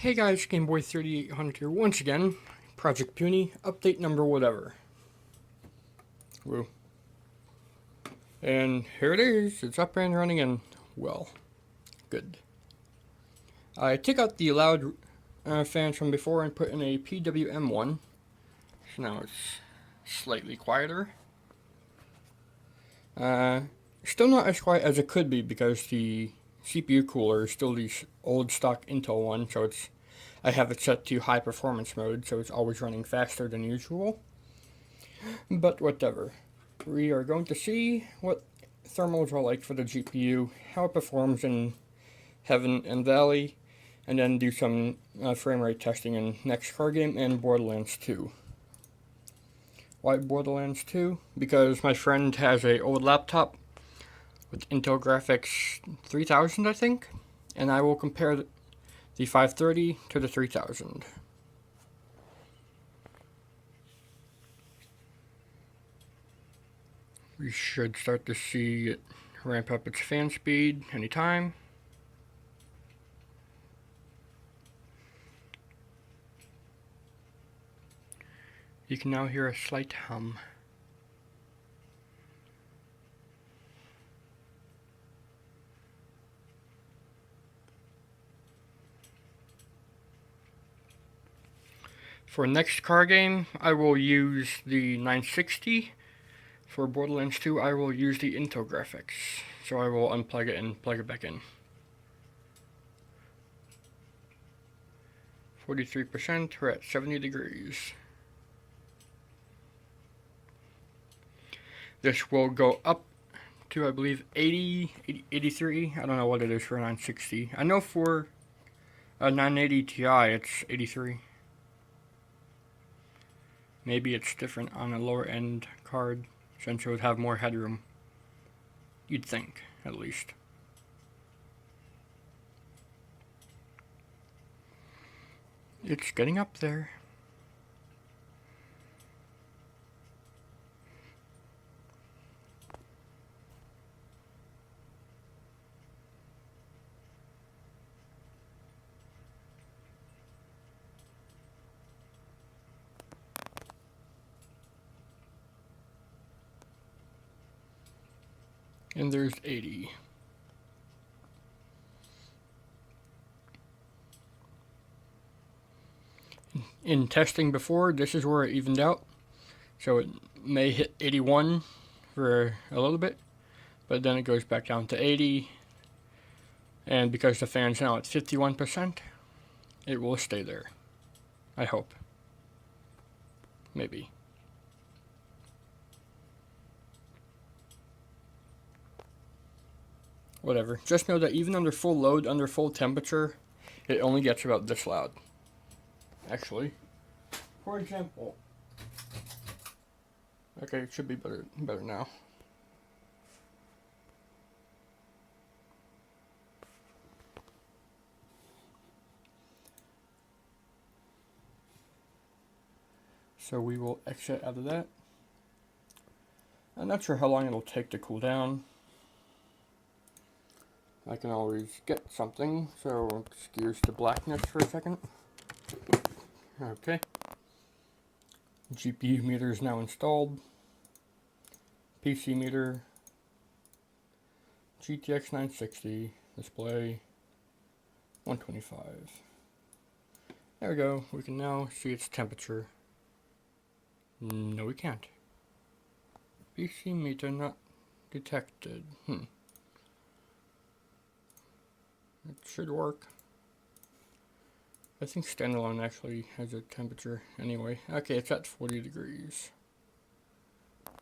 Hey guys, Gameboy3800 here once again. Project Puny, update number whatever. Woo. And here it is, it's up and running and, well, good. I took out the loud fans from before and put in a PWM one. So now it's slightly quieter. Still not as quiet as it could be because the CPU cooler is still the old stock Intel one, so I have it set to high performance mode, so it's always running faster than usual. But whatever. We are going to see what thermals are like for the GPU, how it performs in Heaven and Valley, and then do some frame rate testing in next car game and Borderlands 2. Why Borderlands 2? Because my friend has an old laptop with Intel Graphics 3000, I think, and I will compare the 530 to the 3000. We should start to see it ramp up its fan speed anytime. You can now hear a slight hum. For next car game, I will use the 960. For Borderlands 2, I will use the Intel graphics. So I will unplug it and plug it back in. 43%, we're at 70 degrees. This will go up to, I believe, 83. I don't know what it is for a 960. I know for a 980 Ti, it's 83. Maybe it's different on a lower end card, since it would have more headroom. You'd think, at least. It's getting up there. And there's 80. In testing before, this is where it evened out. So it may hit 81 for a little bit, but then it goes back down to 80. And because the fan's now at 51%, it will stay there. I hope. Maybe. Whatever. Just know that even under full load, under full temperature, it only gets about this loud. Actually, for example, okay, it should be better now. So we will exit out of that. I'm not sure how long it'll take to cool down. I can always get something, so excuse the blackness for a second. Okay. GPU meter is now installed. PC meter. GTX 960. Display 125. There we go. We can now see its temperature. No, we can't. PC meter not detected. It should work. I think standalone actually has a temperature anyway. Okay, it's at 40 degrees.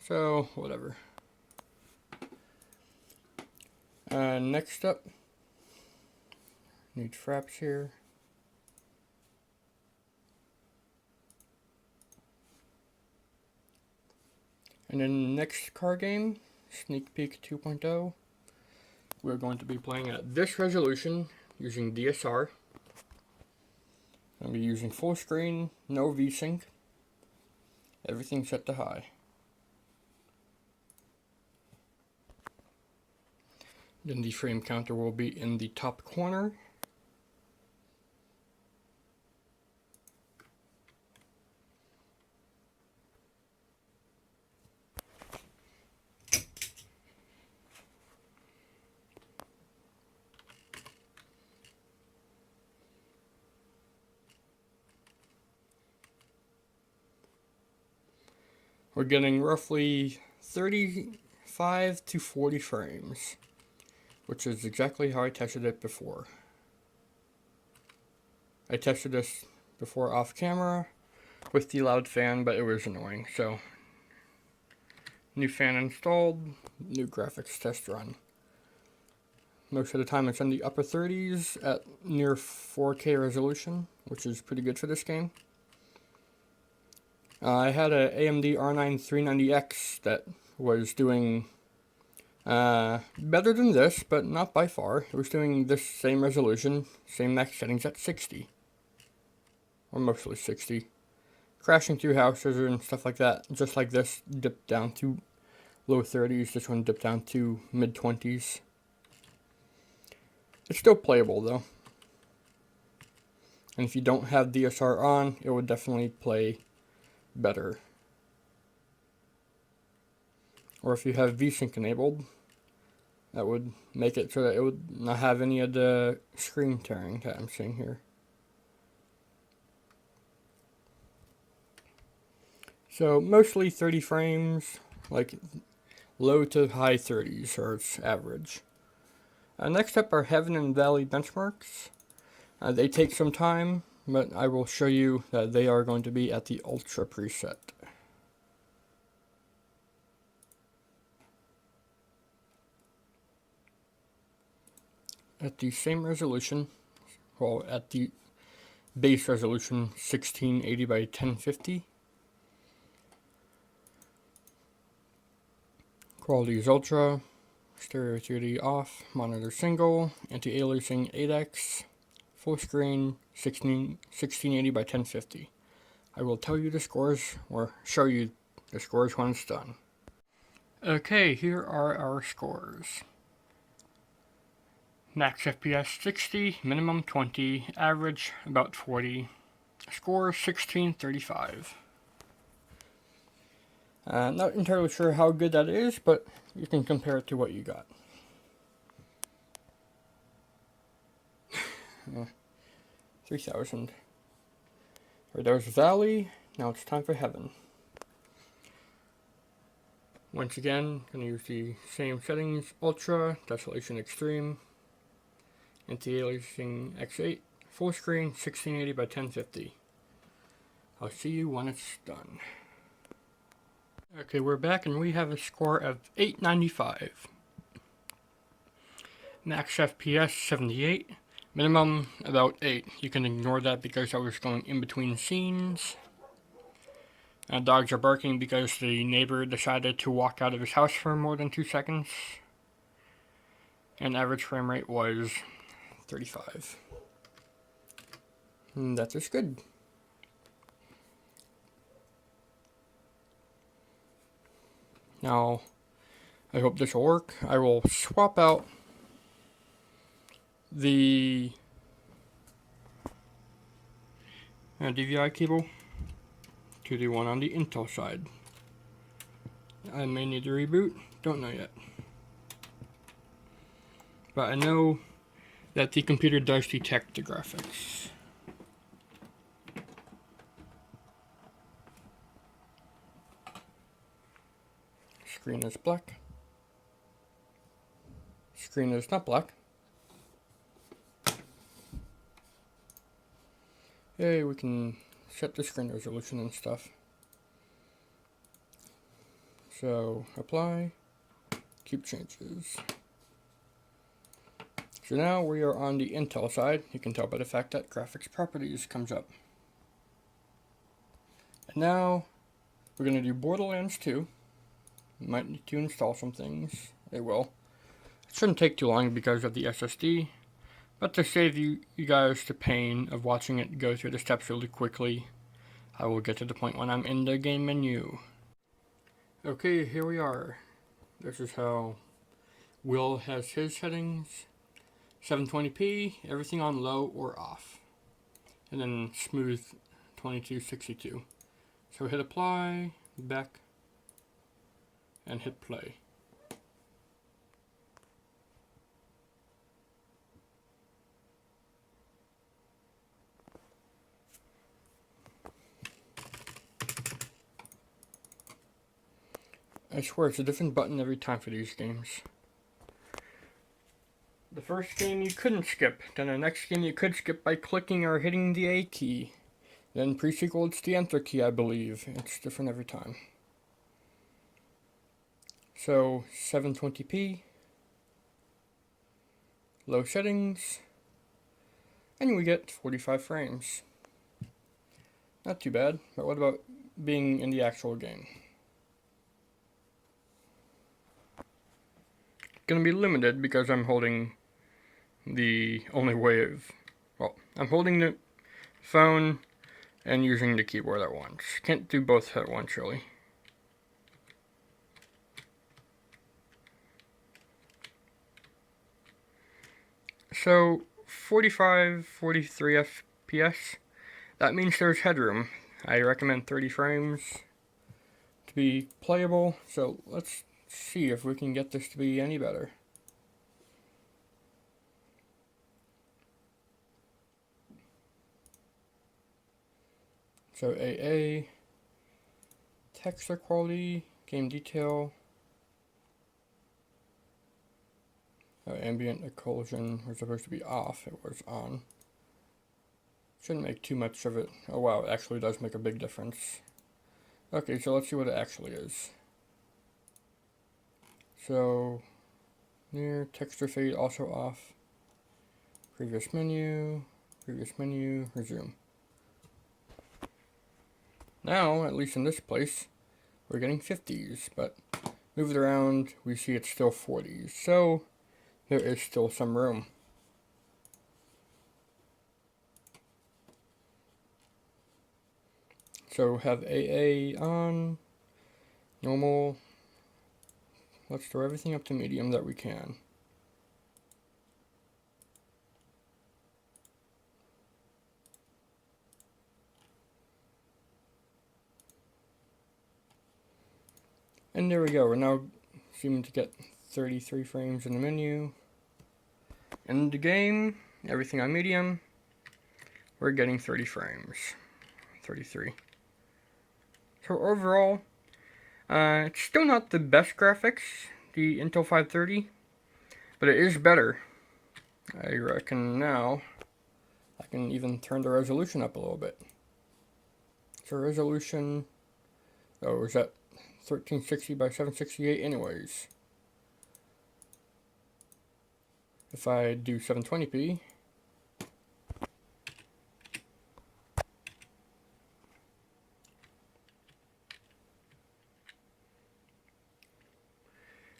So, whatever. Next up, need fraps here. And in the next car game, Sneak Peek 2.0, we're going to be playing at this resolution using DSR. I'm going to be using full screen, no VSync, everything set to high. Then the frame counter will be in the top corner. we're getting roughly 35 to 40 frames, which is exactly how I tested it before. I tested this before off camera with the loud fan, but it was annoying. So, new fan installed, new graphics test run. Most of the time it's in the upper 30s at near 4K resolution, which is pretty good for this game. I had a AMD R9 390X that was doing better than this, but not by far. It was doing this same resolution, same max settings at 60. Or mostly 60. Crashing through houses and stuff like that. Just like this, dipped down to low 30s. This one dipped down to mid 20s. It's still playable though. And if you don't have DSR on, it would definitely play better. Or if you have VSync enabled, that would make it so that it would not have any of the screen tearing that I'm seeing here. So mostly 30 frames, like low to high 30s, or it's average. Next up are Heaven and Valley benchmarks. They take some time, but I will show you that they are going to be at the Ultra preset. At the same resolution, well, at the base resolution 1680 by 1050. Quality is Ultra, Stereo 3D off, monitor single, anti-aliasing 8x, full screen 1680 by 1050. I will tell you the scores, or show you the scores when it's done. Okay, here are our scores. Max FPS 60, minimum 20, average about 40, score 1635. Not entirely sure how good that is, but you can compare it to what you got. 3000. Alright, there's Valley, now it's time for Heaven. Once again, gonna use the same settings, Ultra, Desolation Extreme, Anti-Aliasing X8, full screen 1680 by 1050. I'll see you when it's done. Okay, we're back and we have a score of 895. Max FPS 78. Minimum about 8. You can ignore that because I was going in between scenes. Dogs are barking because the neighbor decided to walk out of his house for more than 2 seconds. And average frame rate was 35. And that is good. Now, I hope this will work. I will swap out the DVI cable to the one on the Intel side. I may need to reboot, don't know yet. But I know that the computer does detect the graphics. Screen is black. Screen is not black. Yay, we can set the screen resolution and stuff. So, apply, keep changes. So now we are on the Intel side. You can tell by the fact that graphics properties comes up. And now we're going to do Borderlands 2. Might need to install some things. It will. It shouldn't take too long because of the SSD. But to save you guys the pain of watching it go through the steps really quickly, I will get to the point when I'm in the game menu. Okay, here we are. This is how Will has his settings. 720p, everything on low or off. And then smooth 2262. So hit apply, back, and hit play. I swear it's a different button every time for these games. The first game you couldn't skip, then the next game you could skip by clicking or hitting the A key. Then pre-sequel it's the enter key, I believe. It's different every time. So 720p, low settings, and we get 45 frames. Not too bad, but what about being in the actual game? Gonna be limited because I'm holding the only way of, well, I'm holding the phone and using the keyboard at once. Can't do both at once, really. So 45, 43 FPS, that means there's headroom. I recommend 30 frames to be playable, so let's see if we can get this to be any better. So AA, texture quality, game detail, ambient occlusion was supposed to be off, it was on. Shouldn't make too much of it. Oh wow, it actually does make a big difference. Okay, so let's see what it actually is. So, near texture fade also off. Previous menu, resume. Now, at least in this place, we're getting 50s, but move it around, we see it's still 40s. So, there is still some room. So have AA on, normal. Let's throw everything up to medium that we can. And there we go, we're now seeming to get 33 frames in the menu. In the game, everything on medium, we're getting 30 frames. 33. So overall, it's still not the best graphics, the Intel 530, but it is better. I reckon now I can even turn the resolution up a little bit. So resolution, oh, is that 1360 by 768 anyways? If I do 720p,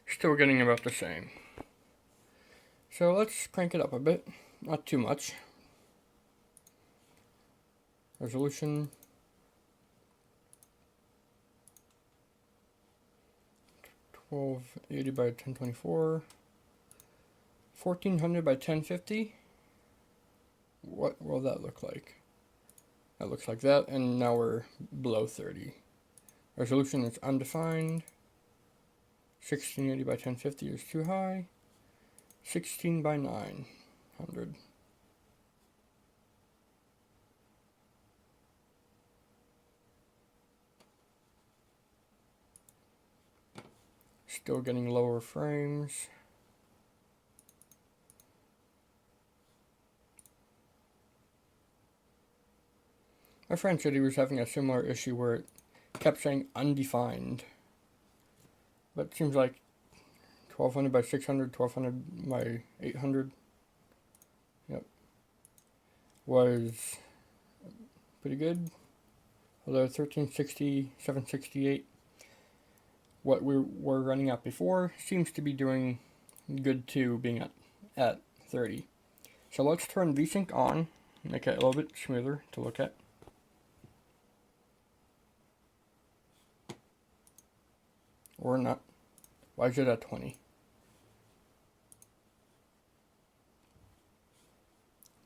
still getting about the same. So let's crank it up a bit, not too much. Resolution, 1280 by 1024, 1400 by 1050. What will that look like? That looks like that, and now we're below 30. Resolution is undefined. 1680 by 1050 is too high. 16 by 900. Still getting lower frames. My friend said he was having a similar issue where it kept saying undefined. But it seems like 1200 by 600, 1200 by 800. Yep. Was pretty good. Although 1360, 768, what we were running at before, seems to be doing good too, being at 30. So let's turn VSync on, make it a little bit smoother to look at. Or not. Why is it at 20?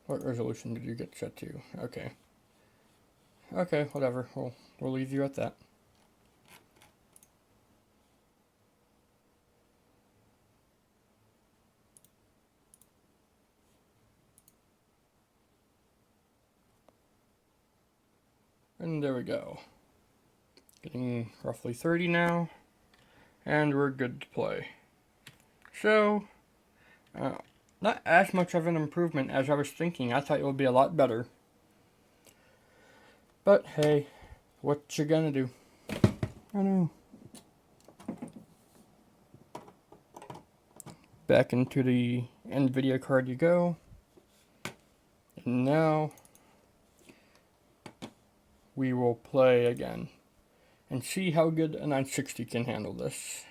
What resolution did you get set to? Okay. Okay, whatever. We'll leave you at that. And there we go. Getting roughly 30 now. And we're good to play. So, not as much of an improvement as I was thinking. I thought it would be a lot better. But hey, what you gonna do? I know. Back into the NVIDIA card you go. And now we will play again and see how good a 960 can handle this.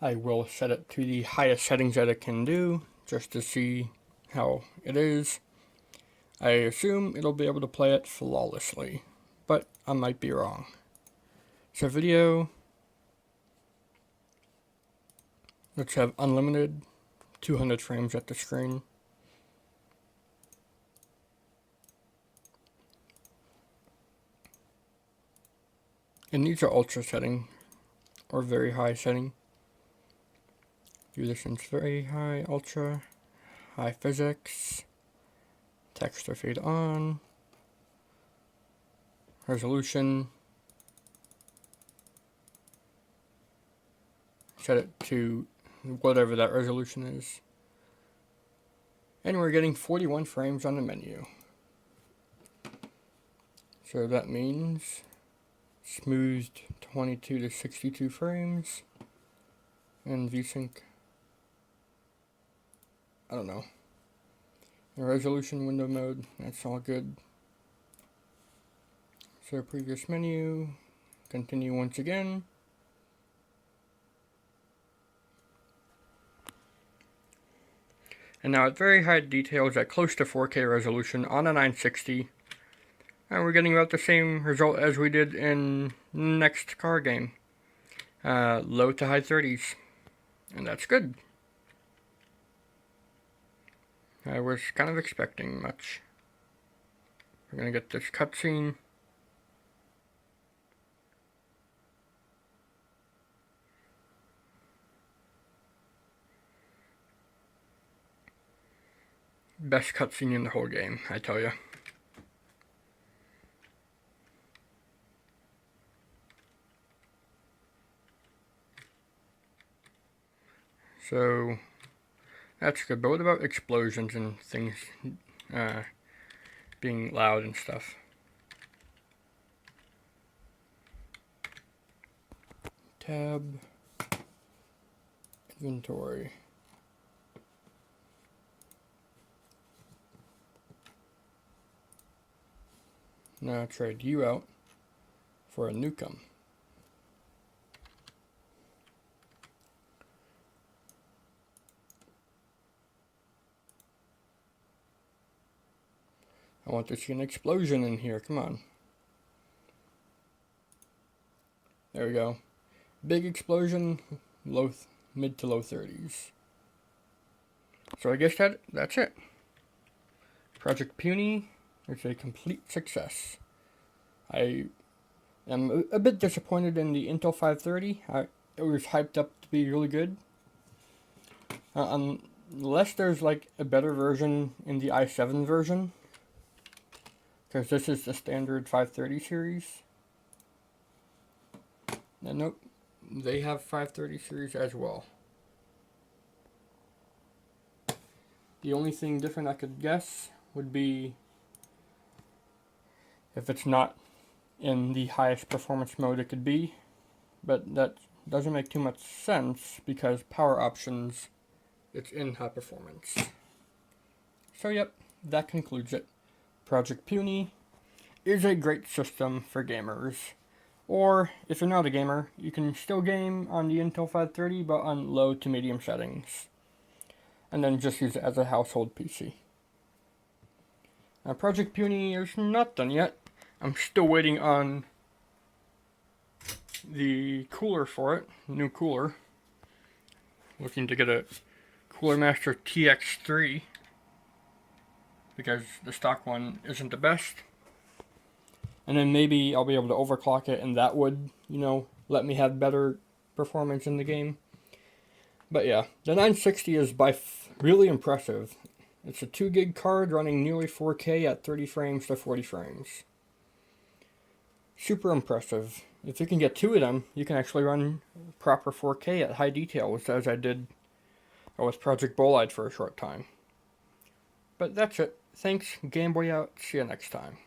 I will set it to the highest settings that it can do just to see how it is. I assume it'll be able to play it flawlessly, but I might be wrong. So video, let's have unlimited, 200 frames at the screen. And these are ultra setting, or very high setting. Do this in very high, ultra, high physics, texture fade on, resolution, set it to whatever that resolution is. And we're getting 41 frames on the menu. So that means smoothed 22 to 62 frames. And VSync, I don't know. And resolution window mode, that's all good. So previous menu, continue once again. And now at very high details at close to 4K resolution on a 960. And we're getting about the same result as we did in next car game. Low to high 30s. And that's good. I was kind of expecting much. We're going to get this cutscene. Best cutscene in the whole game, I tell you. So, that's good. But what about explosions and things being loud and stuff? Tab. Inventory. Now trade you out for a Newcomb. I want to see an explosion in here, come on. There we go. Big explosion, mid to low 30s. So I guess that's it. Project Puny is a complete success. I am a bit disappointed in the Intel 530. It was hyped up to be really good. Unless there's like a better version in the i7 version. Because this is the standard 530 series. And nope, they have 530 series as well. The only thing different I could guess would be if it's not in the highest performance mode it could be. But that doesn't make too much sense because power options, it's in high performance. So yep, that concludes it. Project Puny is a great system for gamers. Or, if you're not a gamer, you can still game on the Intel 530, but on low to medium settings. And then just use it as a household PC. Now, Project Puny is not done yet. I'm still waiting on the cooler for it, new cooler. Looking to get a Cooler Master TX3. Because the stock one isn't the best. And then maybe I'll be able to overclock it and that would, let me have better performance in the game. But yeah, the 960 is really impressive. It's a 2 gig card running nearly 4K at 30 frames to 40 frames. Super impressive. If you can get 2 of them, you can actually run proper 4K at high details, as I did with Project Bolide for a short time. But that's it. Thanks, Game Boy out. See you next time.